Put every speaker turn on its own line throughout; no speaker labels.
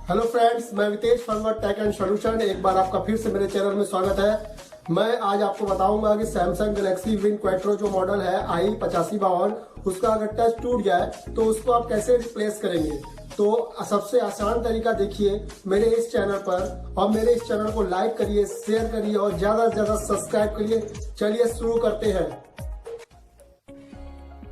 Hello friends, मैं Vitesh forward tech and solution एक बार आपका फिर से मेरे चैनल में स्वागत है। मैं आज आपको बताऊंगा कि सैमसंग गैलेक्सी विन क्वाट्रो जो मॉडल है i8552 उसका अगर टच टूट जाए तो उसको आप कैसे रिप्लेस करेंगे। तो सबसे आसान तरीका देखिए मेरे इस चैनल पर, और मेरे इस चैनल को लाइक करिए, शेयर करिए और ज्यादा से ज्यादा सब्सक्राइब करिए। चलिए शुरू करते हैं।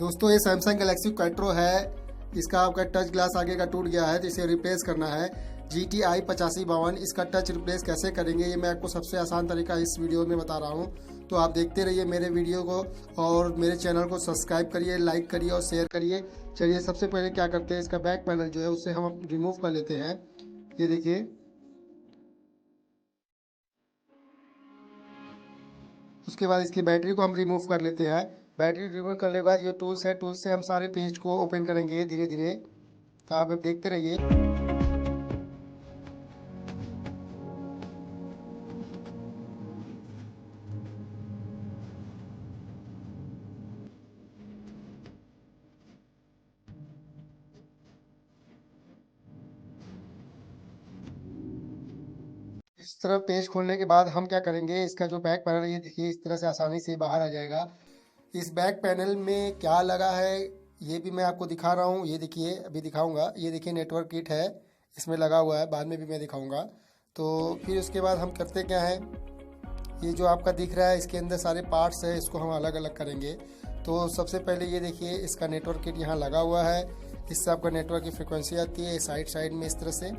दोस्तों, ये सैमसंग गैलेक्सी क्वाट्रो है। इसका आपका टच ग्लास आगे का टूट गया है तो इसे रिप्लेस करना है। GT i8552 इसका टच रिप्लेस कैसे करेंगे ये मैं आपको सबसे आसान तरीका इस वीडियो में बता रहा हूँ। तो आप देखते रहिए मेरे वीडियो को और मेरे चैनल को सब्सक्राइब करिए, लाइक करिए और शेयर करिए। चलिए सबसे पहले क्या करते हैं, इसका बैक पैनल जो है उससे हम रिमूव कर लेते हैं। ये देखिए, उसके बाद इसकी बैटरी को हम रिमूव कर लेते हैं। बैटरी रिमूव करने के बाद ये टूल्स है, टूल्स से हम सारे पेज को ओपन करेंगे धीरे धीरे। तो आप देखते रहिए। इस तरह पेज खोलने के बाद हम क्या करेंगे, इसका जो बैक पैनल है ये देखिए इस तरह से आसानी से बाहर आ जाएगा। इस बैक पैनल में क्या लगा है ये भी मैं आपको दिखा रहा हूँ। ये देखिए, अभी दिखाऊंगा। ये देखिए नेटवर्क किट है, इसमें लगा हुआ है, बाद में भी मैं दिखाऊंगा। तो फिर उसके बाद हम करते क्या है, ये जो आपका दिख रहा है इसके अंदर सारे पार्ट्स है, इसको हम अलग अलग करेंगे। तो सबसे पहले ये देखिए इसका नेटवर्क किट यहाँ लगा हुआ है। इससे आपका नेटवर्क की फ्रिक्वेंसी आती है, साइड साइड में इस तरह से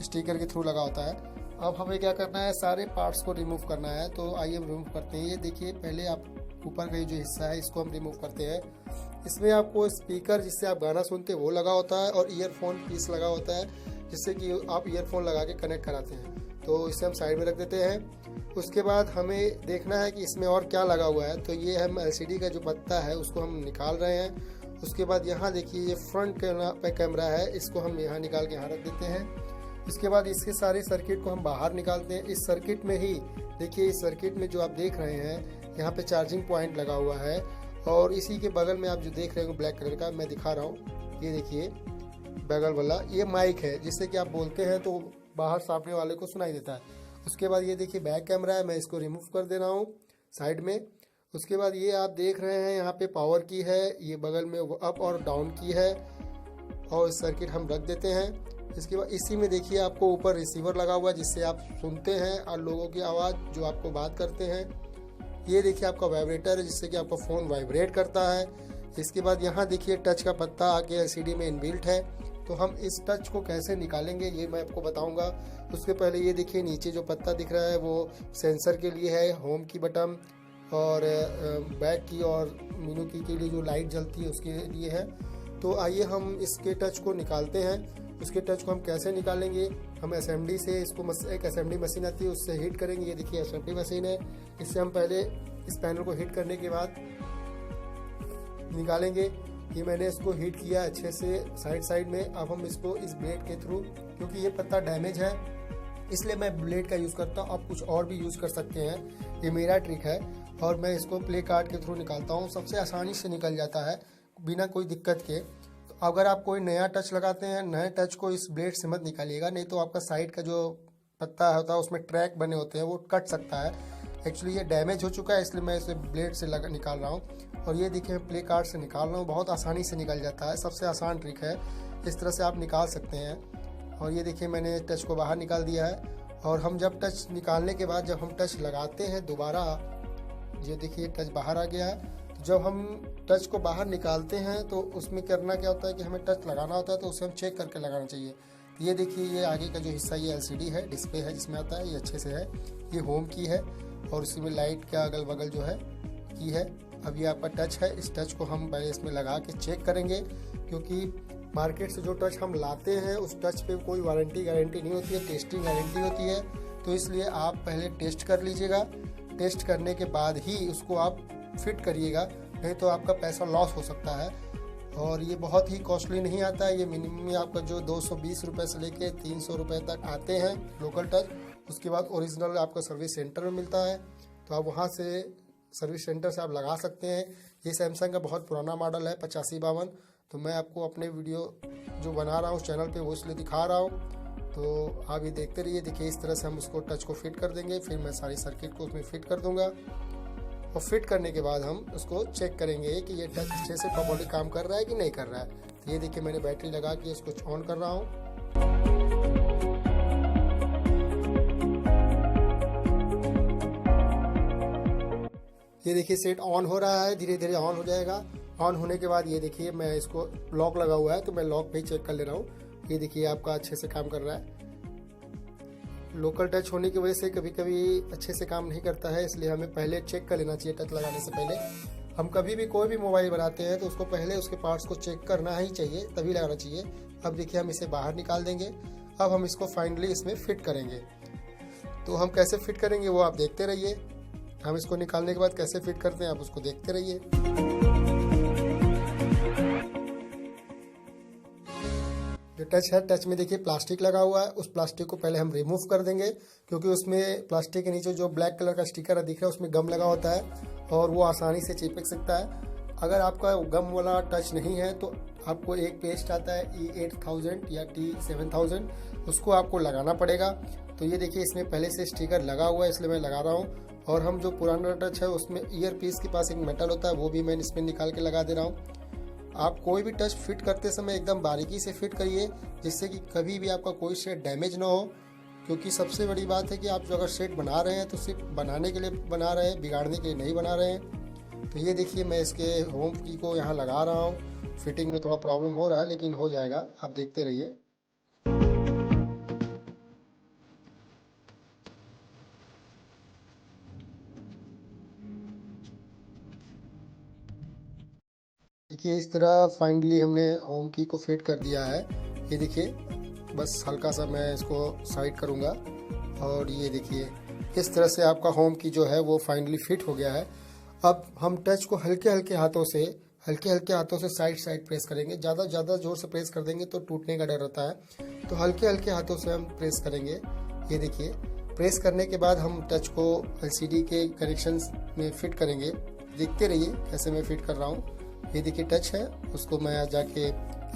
स्टिकर के थ्रू लगा होता है। अब हमें क्या करना है, सारे पार्ट्स को रिमूव करना है। तो आइए हम रिमूव करते हैं। ये देखिए, पहले आप ऊपर का जो हिस्सा है इसको हम रिमूव करते हैं। इसमें आपको स्पीकर जिससे आप गाना सुनते हैं वो लगा होता है और ईयरफोन पीस लगा होता है जिससे कि आप ईयरफोन लगा के कनेक्ट कराते हैं। तो इसे हम साइड में रख देते हैं। उसके बाद हमें देखना है कि इसमें और क्या लगा हुआ है। तो ये हम LCD का जो पत्ता है उसको हम निकाल रहे हैं। उसके बाद यहाँ देखिए ये फ्रंट कैमरा है, इसको हम यहाँ निकाल के यहाँ रख देते हैं। इसके बाद इसके सारे सर्किट को हम बाहर निकालते हैं। इस सर्किट में ही देखिए, इस सर्किट में जो आप देख रहे हैं यहाँ पे चार्जिंग पॉइंट लगा हुआ है और इसी के बगल में आप जो देख रहे हो ब्लैक कलर का मैं दिखा रहा हूँ, ये देखिए बगल वाला ये माइक है जिससे कि आप बोलते हैं तो बाहर सामने वाले को सुनाई देता है। उसके बाद ये देखिए बैक कैमरा है, मैं इसको रिमूव कर दे रहा हूँ साइड में। उसके बाद ये आप देख रहे हैं यहाँ पे पावर की है, ये बगल में अप और डाउन की है और सर्किट हम रख देते हैं। इसके बाद इसी में देखिए आपको ऊपर रिसीवर लगा हुआ है जिससे आप सुनते हैं और लोगों की आवाज़ जो आपको बात करते हैं। ये देखिए आपका वाइब्रेटर है जिससे कि आपका फ़ोन वाइब्रेट करता है। इसके बाद यहाँ देखिए टच का पत्ता आगे LCD में इनबिल्ट है। तो हम इस टच को कैसे निकालेंगे ये मैं आपको बताऊंगा। उसके पहले ये देखिए नीचे जो पत्ता दिख रहा है वो सेंसर के लिए है, होम की बटन और बैक की और मेनू की के लिए जो लाइट जलती है उसके लिए है। तो आइए हम इसके टच को निकालते हैं। उसके टच को हम कैसे निकालेंगे, हम असेंबली से इसको एक असेंबली मशीन आती है उससे हीट करेंगे। ये देखिए असेंबली मशीन है, इससे हम पहले इस पैनल को हीट करने के बाद निकालेंगे। ये मैंने इसको हीट किया अच्छे से साइड साइड में। अब हम इसको इस ब्लेड के थ्रू, क्योंकि ये पत्ता डैमेज है इसलिए मैं ब्लेड का यूज़ करता हूँ, आप कुछ और भी यूज़ कर सकते हैं, ये मेरा ट्रिक है। और मैं इसको प्ले कार्ड के थ्रू निकालता हूँ, सबसे आसानी से निकल जाता है बिना कोई दिक्कत के। तो अगर आप कोई नया टच लगाते हैं, नए टच को इस ब्लेड से मत निकालिएगा, नहीं तो आपका साइड का जो पत्ता होता है उसमें ट्रैक बने होते हैं वो कट सकता है। एक्चुअली ये डैमेज हो चुका है इसलिए मैं इसे ब्लेड से निकाल रहा हूँ। और ये देखिए प्ले कार्ड से निकाल रहा हूँ, बहुत आसानी से निकल जाता है, सबसे आसान ट्रिक है, इस तरह से आप निकाल सकते हैं। और ये देखिए मैंने टच को बाहर निकाल दिया है। और हम जब टच निकालने के बाद जब हम टच लगाते हैं दोबारा, ये देखिए टच बाहर आ गया है। तो जब हम टच को बाहर निकालते हैं तो उसमें करना क्या होता है कि हमें टच लगाना होता है तो उसे हम चेक करके लगाना चाहिए। तो ये देखिए ये आगे का जो हिस्सा ये LCD है, डिस्प्ले है जिसमें आता है, ये अच्छे से है। ये होम की है और उसी में लाइट का अगल बगल जो है की है। अब ये आपका टच है, इस टच को हम पहले इसमें लगा के चेक करेंगे, क्योंकि मार्केट से जो टच हम लाते हैं उस टच पे कोई वारंटी गारंटी नहीं होती है, टेस्टिंग गारंटी होती है। तो इसलिए आप पहले टेस्ट कर लीजिएगा, टेस्ट करने के बाद ही उसको आप फिट करिएगा, नहीं तो आपका पैसा लॉस हो सकता है। और ये बहुत ही कॉस्टली नहीं आता है, ये मिनिमम आपका जो 220 रुपये से लेके 300 रुपये तक आते हैं लोकल टच। उसके बाद ओरिजिनल आपका सर्विस सेंटर में मिलता है, तो आप वहाँ से सर्विस सेंटर से आप लगा सकते हैं। ये सैमसंग का बहुत पुराना मॉडल है 8552। तो मैं आपको अपने वीडियो जो बना रहा हूँ उस चैनल पे वो इसलिए दिखा रहा हूँ। तो आप ये देखते रहिए। देखिए इस तरह से हम उसको टच को फिट कर देंगे, फिर मैं सारी सर्किट को उसमें फिट कर दूंगा और फिट करने के बाद हम उसको चेक करेंगे कि ये टच अच्छे से प्रॉपर्ली काम कर रहा है कि नहीं कर रहा है। तो ये देखिए मैंने बैटरी लगा के इसको ऑन कर रहा हूँ। ये देखिए सेट ऑन हो रहा है, धीरे धीरे ऑन हो जाएगा। ऑन होने के बाद ये देखिए मैं इसको लॉक लगा हुआ है तो मैं लॉक पे ही चेक कर ले रहा हूँ। ये देखिए आपका अच्छे से काम कर रहा है। लोकल टच होने की वजह से कभी कभी अच्छे से काम नहीं करता है, इसलिए हमें पहले चेक कर लेना चाहिए। टच लगाने से पहले हम कभी भी कोई भी मोबाइल बनाते हैं तो उसको पहले उसके पार्ट्स को चेक करना ही चाहिए, तभी लगाना चाहिए। अब देखिए हम इसे बाहर निकाल देंगे। अब हम इसको फाइनली इसमें फिट करेंगे। तो हम कैसे फिट करेंगे वो आप देखते रहिए। हम इसको निकालने के बाद कैसे फिट करते हैं आप उसको देखते रहिए। जो टच है, टच में देखिए प्लास्टिक लगा हुआ है। उस प्लास्टिक को पहले हम रिमूव कर देंगे, क्योंकि उसमें प्लास्टिक के नीचे जो ब्लैक कलर का स्टिकर दिख रहा है उसमें गम लगा होता है और वो आसानी से चिपक सकता है। अगर आपका गम वाला टच नहीं है तो आपको एक पेस्ट आता है E8000 या T7000, उसको आपको लगाना पड़ेगा। तो ये देखिए इसमें पहले से स्टिकर लगा हुआ है, इसलिए मैं लगा रहा हूँ। और हम जो पुराना टच है उसमें ईयर पीस के पास एक मेटल होता है, वो भी मैं इसमें निकाल के लगा दे रहा हूँ। आप कोई भी टच फिट करते समय एकदम बारीकी से फिट करिए, जिससे कि कभी भी आपका कोई सेट डैमेज ना हो। क्योंकि सबसे बड़ी बात है कि आप जो अगर सेट बना रहे हैं तो सिर्फ बनाने के लिए बना रहे हैं, बिगाड़ने के लिए नहीं बना रहे हैं। तो ये देखिए मैं इसके होम की को यहाँ लगा रहा हूँ। फिटिंग में थोड़ा प्रॉब्लम हो रहा है लेकिन हो जाएगा, आप देखते रहिए। देखिए इस तरह फाइनली हमने होम की को फिट कर दिया है। ये देखिए बस हल्का सा मैं इसको साइड करूँगा और ये देखिए इस तरह से आपका होम की जो है वो फाइनली फिट हो गया है। अब हम टच को हल्के हल्के हाथों से साइड प्रेस करेंगे। ज़्यादा ज़ोर से प्रेस कर देंगे तो टूटने का डर रहता है, तो हल्के हल्के हाथों से हम प्रेस करेंगे। ये देखिए प्रेस करने के बाद हम टच को LCD के कनेक्शन में फिट करेंगे। देखते रहिए कैसे मैं फिट कर रहा हूँ। ये देखिए टच है, उसको मैं जाके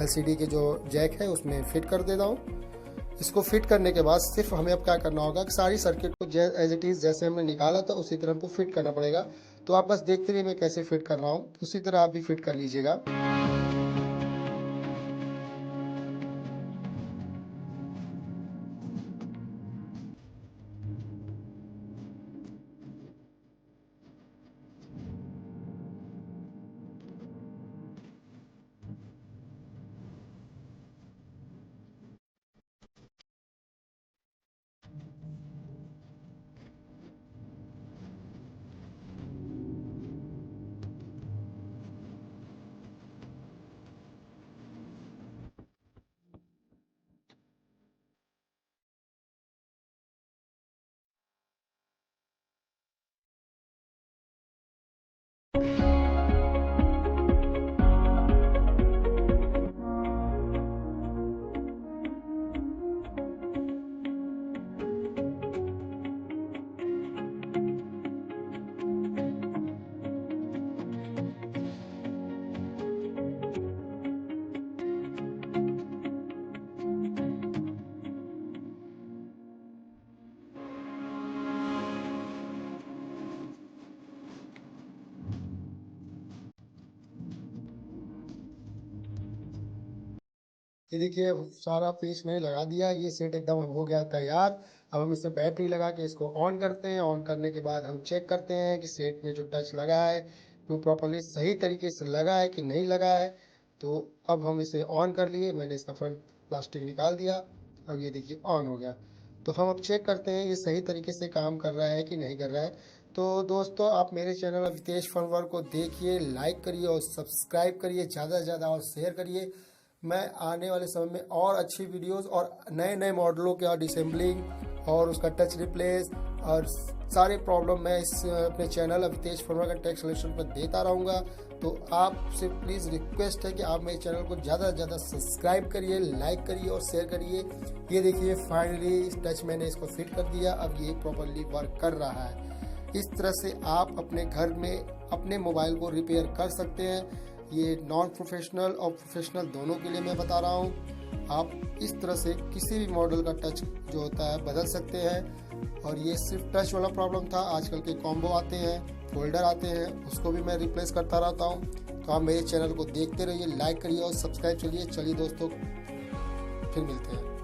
LCD के जो जैक है उसमें फिट कर देता हूँ। इसको फिट करने के बाद सिर्फ हमें अब क्या करना होगा कि सारी सर्किट को एज इट इज़ जैसे हमने निकाला था उसी तरह हमको फिट करना पड़ेगा। तो आप बस देखते रहिए मैं कैसे फिट कर रहा हूँ, उसी तरह आप भी फिट कर लीजिएगा। ये देखिए सारा पीस मैंने लगा दिया, ये सेट एकदम हो गया तैयार। अब हम इसमें बैटरी लगा के इसको ऑन करते हैं। ऑन करने के बाद हम चेक करते हैं कि सेट में जो टच लगा है वो प्रॉपर्ली सही तरीके से लगा है कि नहीं लगा है। तो अब हम इसे ऑन कर लिए, मैंने इसका फ्रंट प्लास्टिक निकाल दिया। अब ये देखिए ऑन हो गया। तो हम अब चेक करते हैं ये सही तरीके से काम कर रहा है कि नहीं कर रहा है। तो दोस्तों आप मेरे चैनल अवितेश फनवर को देखिए, लाइक करिए और सब्सक्राइब करिए, ज़्यादा से ज़्यादा और शेयर करिए। मैं आने वाले समय में और अच्छी वीडियोस और नए नए मॉडलों के डिसेंबलिंग और उसका टच रिप्लेस और सारे प्रॉब्लम मैं इस अपने चैनल अवितेश फनवर का टेक सोल्यूशन पर देता रहूँगा। तो आपसे प्लीज़ रिक्वेस्ट है कि आप मेरे चैनल को ज़्यादा से ज़्यादा सब्सक्राइब करिए, लाइक करिए और शेयर करिए। ये देखिए फाइनली इस टच मैंने इसको फिट कर दिया, अब ये प्रॉपरली वर्क कर रहा है। इस तरह से आप अपने घर में अपने मोबाइल को रिपेयर कर सकते हैं। ये नॉन प्रोफेशनल और प्रोफेशनल दोनों के लिए मैं बता रहा हूँ। आप इस तरह से किसी भी मॉडल का टच जो होता है बदल सकते हैं। और ये सिर्फ टच वाला प्रॉब्लम था, आजकल के कॉम्बो आते हैं, फोल्डर आते हैं, उसको भी मैं रिप्लेस करता रहता हूँ। तो आप मेरे चैनल को देखते रहिए, लाइक करिए और सब्सक्राइब चलिए दोस्तों, फिर मिलते हैं।